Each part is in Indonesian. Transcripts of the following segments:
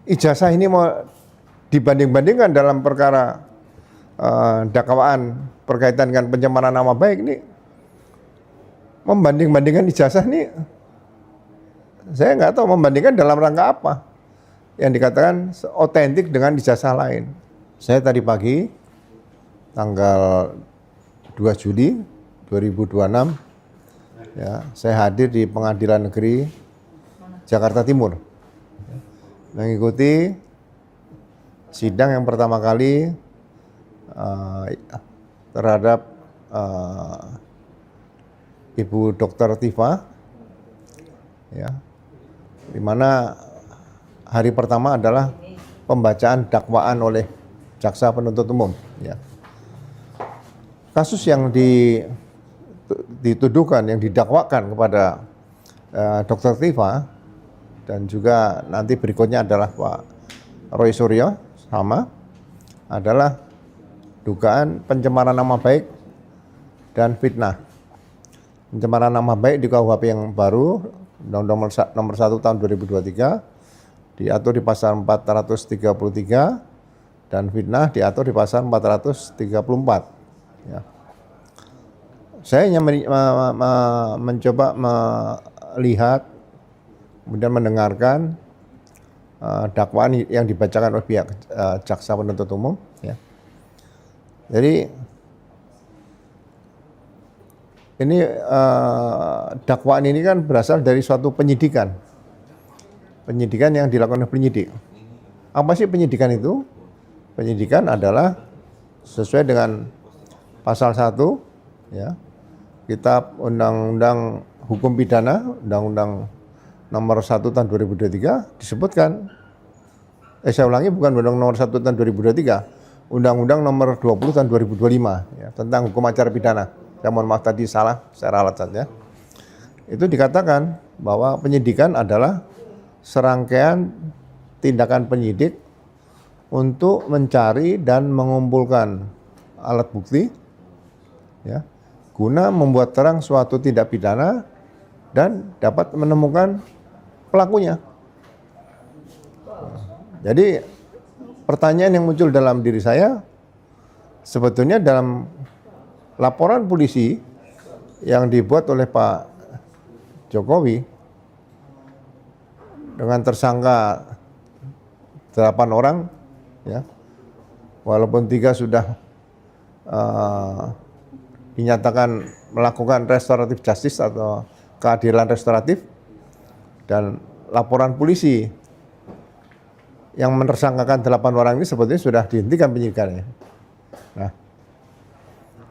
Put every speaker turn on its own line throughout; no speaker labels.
ijazah ini mau dibanding-bandingkan dalam perkara dakwaan berkaitan dengan pencemaran nama baik ini, membanding-bandingkan ijazah ini, saya nggak tahu membandingkan dalam rangka apa yang dikatakan otentik dengan ijazah lain. Saya tadi pagi tanggal 2 Juli 2026 ya, saya hadir di Pengadilan Negeri Jakarta Timur mengikuti sidang yang pertama kali terhadap Ibu Dr. Tifa ya, di mana hari pertama adalah pembacaan dakwaan oleh jaksa penuntut umum ya. Kasus yang dituduhkan, yang didakwakan kepada Dr. Tifa dan juga nanti berikutnya adalah Pak Roy Suryo sama, adalah dugaan pencemaran nama baik dan fitnah. Pencemaran nama baik di KUHP yang baru nomor 1 tahun 2023 diatur di pasal 433 dan fitnah diatur di pasal 434 ya. Saya hanya mencoba melihat kemudian mendengarkan dakwaan yang dibacakan oleh pihak jaksa penuntut umum ya. Jadi ini dakwaan ini kan berasal dari suatu penyidikan yang dilakukan oleh penyidik. Apa sih penyidikan itu? Penyidikan adalah sesuai dengan pasal 1 ya, Kitab Undang-Undang Hukum Pidana, Undang-Undang nomor 1 tahun 2023 disebutkan, saya ulangi, bukan Undang nomor 1 tahun 2023, Undang-Undang nomor 20 tahun 2025 ya, tentang hukum acara pidana. Saya mohon maaf tadi salah secara alat saja. Itu dikatakan bahwa penyidikan adalah serangkaian tindakan penyidik untuk mencari dan mengumpulkan alat bukti ya, guna membuat terang suatu tindak pidana dan dapat menemukan pelakunya. Jadi pertanyaan yang muncul dalam diri saya, sebetulnya dalam laporan polisi yang dibuat oleh Pak Jokowi dengan tersangka 8 orang ya, walaupun 3 sudah dinyatakan melakukan restoratif justice atau keadilan restoratif, dan laporan polisi yang menersangkakan 8 orang ini sebetulnya sudah dihentikan penyidikannya. Nah,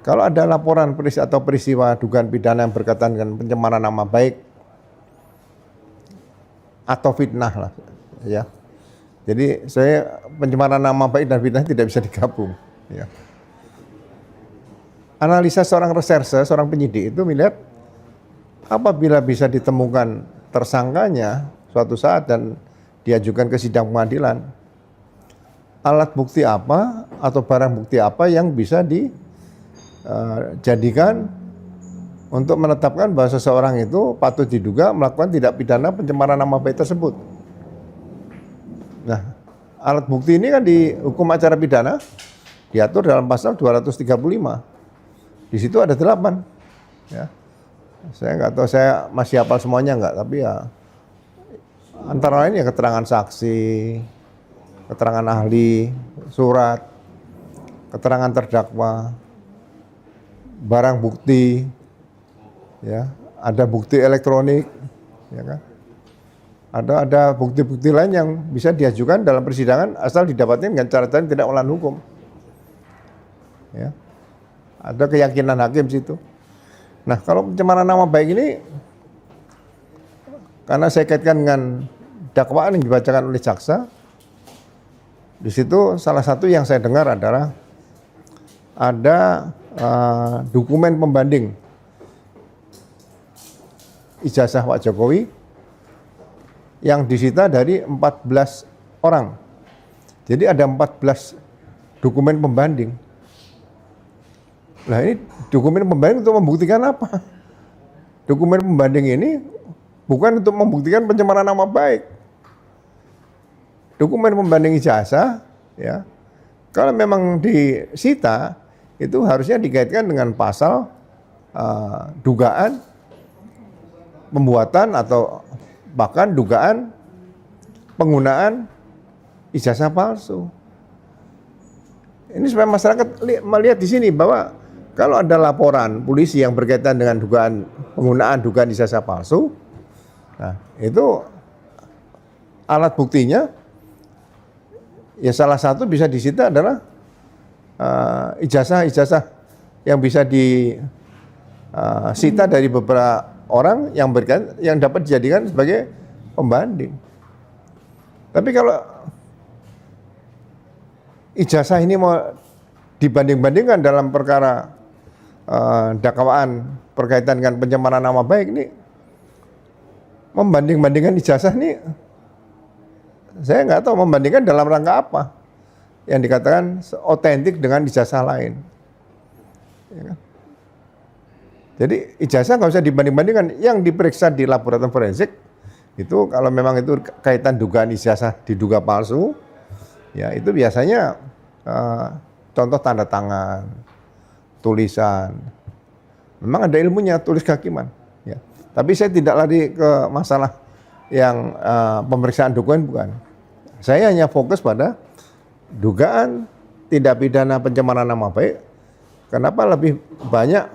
kalau ada laporan atau peristiwa dugaan pidana yang berkaitan dengan pencemaran nama baik atau fitnah lah ya. Jadi saya pencemaran nama baik dan fitnah tidak bisa digabung ya. Analisa seorang reserse, seorang penyidik itu melihat apabila bisa ditemukan tersangkanya suatu saat dan diajukan ke sidang pengadilan, alat bukti apa atau barang bukti apa yang bisa dijadikan untuk menetapkan bahwa seseorang itu patut diduga melakukan tindak pidana pencemaran nama baik tersebut. Nah, alat bukti ini kan di hukum acara pidana diatur dalam pasal 235. Di situ ada 8 ya. Saya nggak tahu, saya masih hafal semuanya nggak, tapi ya antara lain ya keterangan saksi, keterangan ahli, surat, keterangan terdakwa, barang bukti, ya, ada bukti elektronik, ya kan? Ada bukti-bukti lain yang bisa diajukan dalam persidangan asal didapatkan dengan cara-cara yang tidak melawan hukum. Ya. Ada keyakinan hakim situ. Nah, kalau pencemaran nama baik ini, karena saya kaitkan dengan dakwaan yang dibacakan oleh jaksa, di situ salah satu yang saya dengar adalah ada dokumen pembanding ijazah Pak Jokowi yang disita dari 14 orang. Jadi ada 14 dokumen pembanding. Nah, ini dokumen pembanding untuk membuktikan apa? Dokumen pembanding ini bukan untuk membuktikan pencemaran nama baik. dokumen pembanding ijazah, ya, kalau memang disita, itu harusnya dikaitkan dengan pasal dugaan pembuatan atau bahkan dugaan penggunaan ijazah palsu. Ini supaya masyarakat melihat di sini bahwa kalau ada laporan polisi yang berkaitan dengan dugaan ijazah palsu, nah itu alat buktinya ya salah satu bisa disita adalah ijazah-ijazah yang bisa disita dari beberapa orang yang dapat dijadikan sebagai pembanding. Tapi kalau ijazah ini mau dibanding-bandingkan dalam perkara dakwaan berkaitan dengan pencemaran nama baik, ini membanding-bandingkan ijazah ini saya nggak tahu membandingkan dalam rangka apa yang dikatakan otentik dengan ijazah lain. Ya kan? Jadi ijazah nggak usah dibanding-bandingkan. Yang diperiksa di laboratorium forensik itu kalau memang itu kaitan dugaan ijazah diduga palsu, ya itu biasanya contoh tanda tangan, tulisan. Memang ada ilmunya tulis kehakiman. Ya. Tapi saya tidak lari ke masalah yang pemeriksaan dokumen, bukan. Saya hanya fokus pada dugaan tindak pidana pencemaran nama baik. Kenapa lebih banyak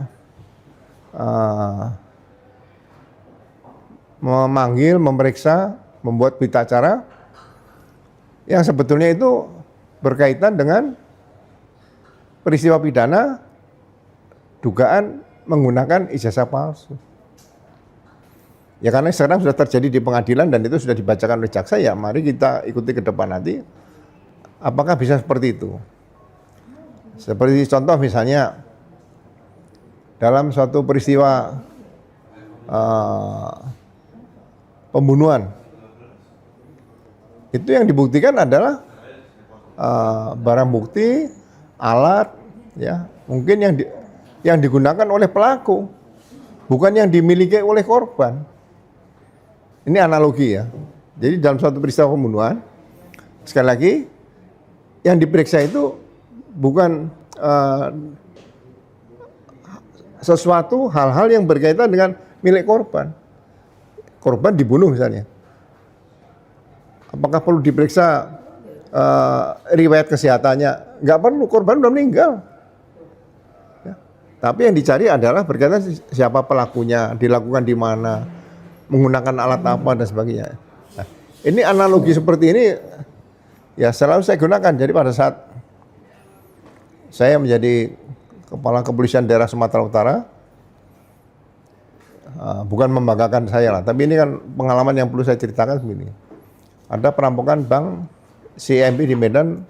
memanggil, memeriksa, membuat berita acara yang sebetulnya itu berkaitan dengan peristiwa pidana dugaan menggunakan ijazah palsu. Ya karena sekarang sudah terjadi di pengadilan dan itu sudah dibacakan oleh jaksa, ya mari kita ikuti ke depan nanti apakah bisa seperti itu. Seperti contoh misalnya dalam suatu peristiwa pembunuhan, itu yang dibuktikan adalah barang bukti, alat, ya mungkin yang digunakan oleh pelaku, bukan yang dimiliki oleh korban. Ini analogi ya. Jadi dalam suatu peristiwa pembunuhan, sekali lagi yang diperiksa itu bukan sesuatu hal-hal yang berkaitan dengan milik korban. Korban dibunuh misalnya. Apakah perlu diperiksa riwayat kesehatannya? Nggak perlu, korban udah meninggal. Ya. Tapi yang dicari adalah berkaitan siapa pelakunya, dilakukan di mana, menggunakan alat apa dan sebagainya. Nah, ini analogi seperti ini ya selalu saya gunakan. Jadi pada saat saya menjadi kepala kepolisian daerah Sumatera Utara, bukan membanggakan saya lah, tapi ini kan pengalaman yang perlu saya ceritakan begini. Ada perampokan bank CIMB di Medan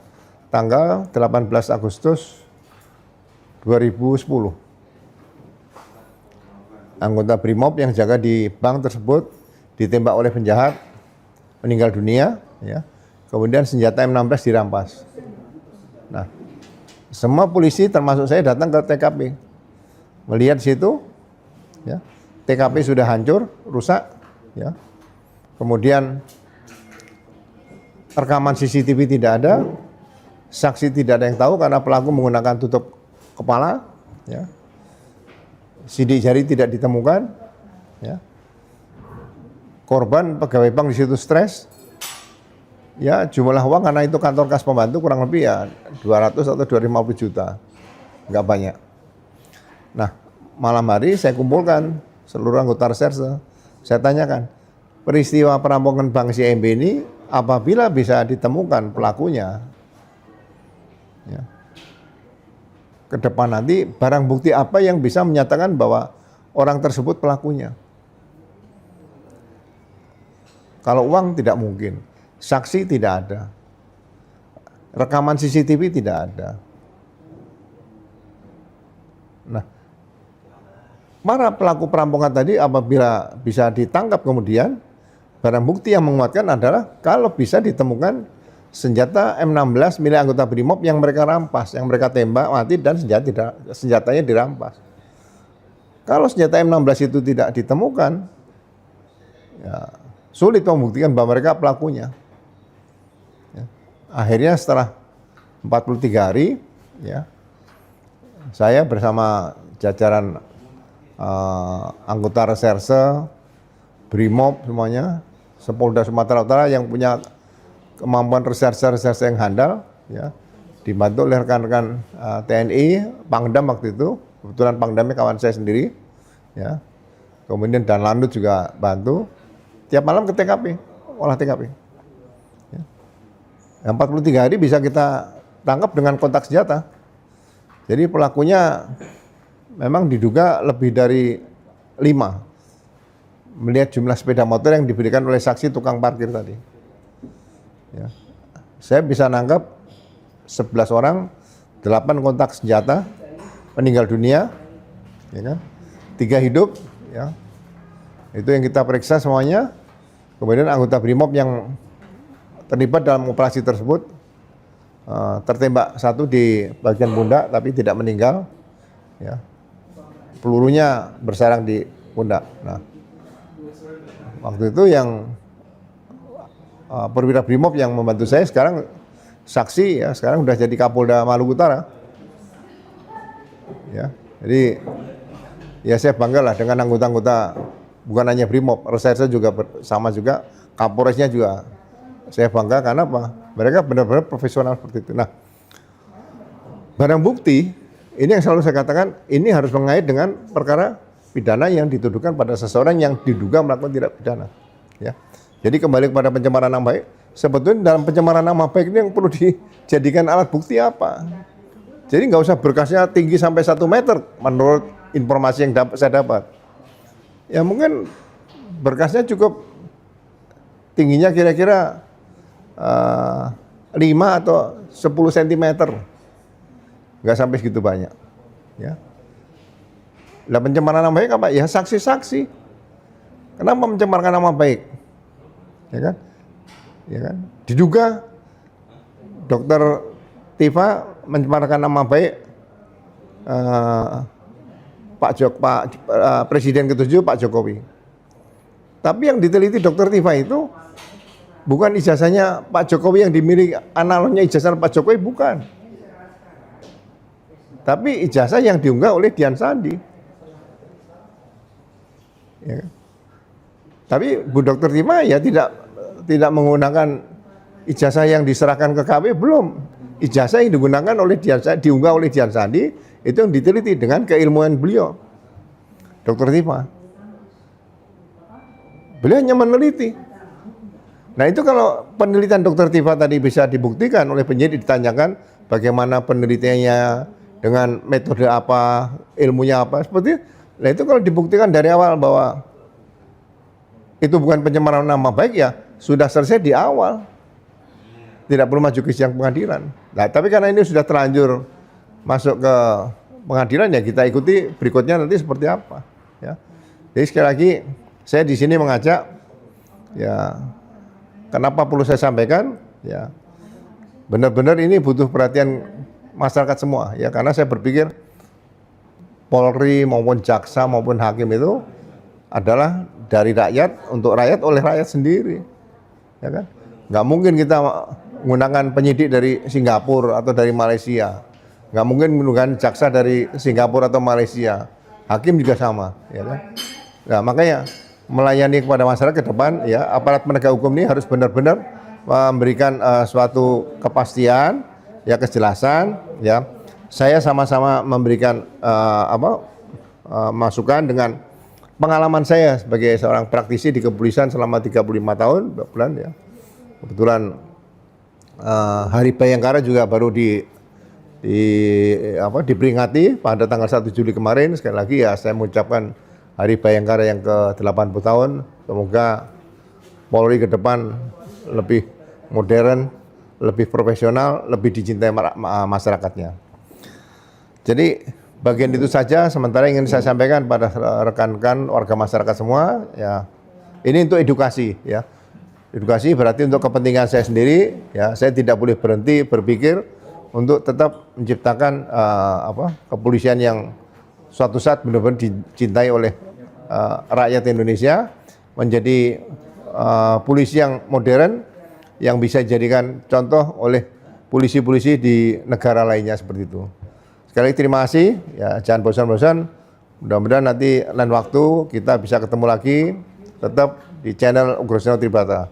tanggal 18 Agustus 2010. Anggota Brimob yang jaga di bank tersebut ditembak oleh penjahat, meninggal dunia, ya. Kemudian senjata M16 dirampas. Nah, semua polisi termasuk saya datang ke TKP, melihat situ, ya, TKP sudah hancur, rusak, ya. Kemudian rekaman CCTV tidak ada, saksi tidak ada yang tahu karena pelaku menggunakan tutup kepala, ya. Sidik jari tidak ditemukan, ya. Korban pegawai bank di situ stres, ya jumlah uang karena itu kantor kas pembantu kurang lebih ya 200 atau 250 juta, nggak banyak. Nah malam hari saya kumpulkan seluruh anggota reserse, saya tanyakan peristiwa perampokan bank CIMB ini apabila bisa ditemukan pelakunya, ya, ke depan nanti barang bukti apa yang bisa menyatakan bahwa orang tersebut pelakunya. Kalau uang tidak mungkin, saksi tidak ada, rekaman CCTV tidak ada. Nah, para pelaku perampokan tadi apabila bisa ditangkap kemudian, barang bukti yang menguatkan adalah kalau bisa ditemukan senjata M16 milik anggota Brimob yang mereka rampas, yang mereka tembak mati dan senjatanya dirampas. Kalau senjata M16 itu tidak ditemukan, ya, sulit membuktikan bahwa mereka pelakunya. akhirnya setelah 43 hari, ya, saya bersama jajaran anggota reserse, Brimob semuanya, Sepolda Sumatera Utara yang punya kemampuan reserse yang handal, ya, dibantu oleh rekan-rekan TNI, Pangdam waktu itu, kebetulan Pangdamnya kawan saya sendiri, ya, kemudian dan Lanut juga bantu, tiap malam ke TKP, olah TKP. Ya. 43 hari bisa kita tangkap dengan kontak senjata. Jadi pelakunya memang diduga lebih dari 5. Melihat jumlah sepeda motor yang diberikan oleh saksi tukang parkir tadi. Ya. Saya bisa nangkap 11 orang, 8 kontak senjata, meninggal dunia, ya kan? 3 hidup, ya. Itu yang kita periksa semuanya. Kemudian anggota Brimob yang terlibat dalam operasi tersebut, tertembak 1 di bagian pundak tapi tidak meninggal, ya. Pelurunya bersarang di pundak. Nah, waktu itu yang perwira Brimob yang membantu saya sekarang saksi, ya, sekarang udah jadi Kapolda Maluku Utara. Ya, jadi ya saya bangga lah dengan anggota-anggota, bukan hanya Brimob, reserse juga sama juga, Kapolresnya juga saya bangga karena apa? Mereka benar-benar profesional seperti itu. Nah, barang bukti ini yang selalu saya katakan, ini harus mengait dengan perkara pidana yang dituduhkan pada seseorang yang diduga melakukan tindak pidana. Ya. Jadi kembali kepada pencemaran nama baik, sebetulnya dalam pencemaran nama baik ini yang perlu dijadikan alat bukti apa? Jadi nggak usah berkasnya tinggi sampai 1 meter menurut informasi yang saya dapat. Ya mungkin berkasnya cukup tingginya kira-kira 5 atau 10 cm. Nggak sampai segitu banyak. Ya. Lah pencemaran nama baik apa? Ya saksi-saksi. Kenapa mencemarkan nama baik? Ya kan? Ya kan? Diduga Dokter Tifa mencemarkan nama baik Presiden ke-7 Pak Jokowi. Tapi yang diteliti Dokter Tifa itu bukan ijazahnya Pak Jokowi yang dimiliki, analognya ijazah Pak Jokowi, bukan. Tapi ijazah yang diunggah oleh Dian Sandi. Ya. Tapi Bu Dokter Tima ya tidak menggunakan ijazah yang diserahkan ke KW, belum. Ijazah yang digunakan oleh diunggah oleh Dian Sandi itu yang diteliti dengan keilmuan beliau, Dokter Tima. Beliau hanya meneliti. Nah itu kalau penelitian Dokter Tima tadi bisa dibuktikan oleh penyidik, ditanyakan bagaimana penelitiannya, dengan metode apa, ilmunya apa, seperti itu. Nah itu kalau dibuktikan dari awal bahwa itu bukan pencemaran nama baik, ya sudah selesai di awal. Tidak perlu maju ke sidang pengadilan. Nah tapi karena ini sudah terlanjur masuk ke pengadilan, ya kita ikuti berikutnya nanti seperti apa. Ya. Jadi sekali lagi saya di sini mengajak, ya kenapa perlu saya sampaikan, ya benar-benar ini butuh perhatian masyarakat semua, ya karena saya berpikir Polri maupun jaksa maupun hakim itu adalah dari rakyat, untuk rakyat, oleh rakyat sendiri, ya kan? Nggak mungkin kita menggunakan penyidik dari Singapura atau dari Malaysia, nggak mungkin menggunakan jaksa dari Singapura atau Malaysia, hakim juga sama, ya kan? Nah makanya melayani kepada masyarakat ke depan, ya aparat penegak hukum ini harus benar-benar memberikan suatu kepastian, ya kejelasan, ya. Saya sama-sama memberikan masukan dengan pengalaman saya sebagai seorang praktisi di kepolisian selama 35 tahun, bulan, ya. Kebetulan Hari Bayangkara juga baru diperingati pada tanggal 1 Juli kemarin. Sekali lagi ya saya mengucapkan Hari Bayangkara yang ke-80 tahun. Semoga Polri ke depan lebih modern, lebih profesional, lebih dicintai masyarakatnya. Jadi bagian itu saja sementara ingin saya sampaikan pada rekan-rekan warga masyarakat semua, ya. Ini untuk edukasi, ya. Edukasi berarti untuk kepentingan saya sendiri, ya. Saya tidak boleh berhenti berpikir untuk tetap menciptakan kepolisian yang suatu saat benar-benar dicintai oleh rakyat Indonesia, menjadi polisi yang modern, yang bisa dijadikan contoh oleh polisi-polisi di negara lainnya seperti itu. Sekali lagi terima kasih, ya jangan bosan-bosan. Mudah-mudahan nanti lain waktu kita bisa ketemu lagi, tetap di channel Ugroseno Tribata.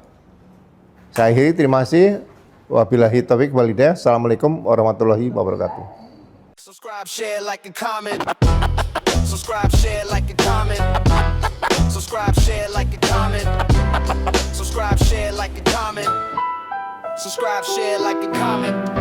Saya akhiri, terima kasih. Wabillahi taufiq wal hidayah. Assalamualaikum warahmatullahi wabarakatuh.
Subscribe, share, like, and comment. Subscribe, share, like, and comment. Subscribe, share, like, and comment. Subscribe, share, like, and comment. Subscribe, share, like, and comment.